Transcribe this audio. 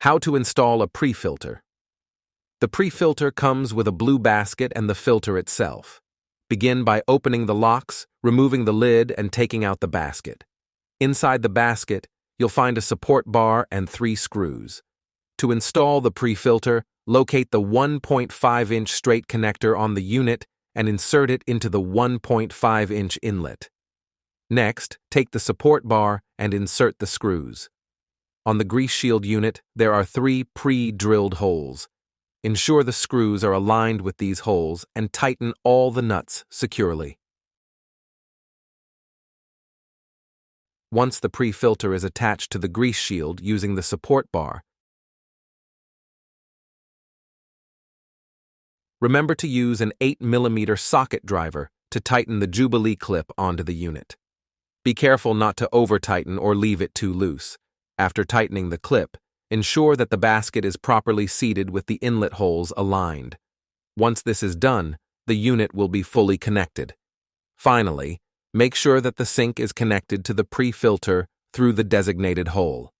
How to install a pre-filter. The pre-filter comes with a blue basket and the filter itself. Begin by opening the locks, removing the lid, and taking out the basket. Inside the basket, you'll find a support bar and 3 screws. To install the pre-filter, locate the 1.5-inch straight connector on the unit and insert it into the 1.5-inch inlet. Next, take the support bar and insert the screws. On the grease shield unit, there are 3 pre-drilled holes. Ensure the screws are aligned with these holes and tighten all the nuts securely. Once the pre-filter is attached to the grease shield using the support bar, remember to use an 8mm socket driver to tighten the Jubilee clip onto the unit. Be careful not to over-tighten or leave it too loose. After tightening the clip, ensure that the basket is properly seated with the inlet holes aligned. Once this is done, the unit will be fully connected. Finally, make sure that the sink is connected to the pre-filter through the designated hole.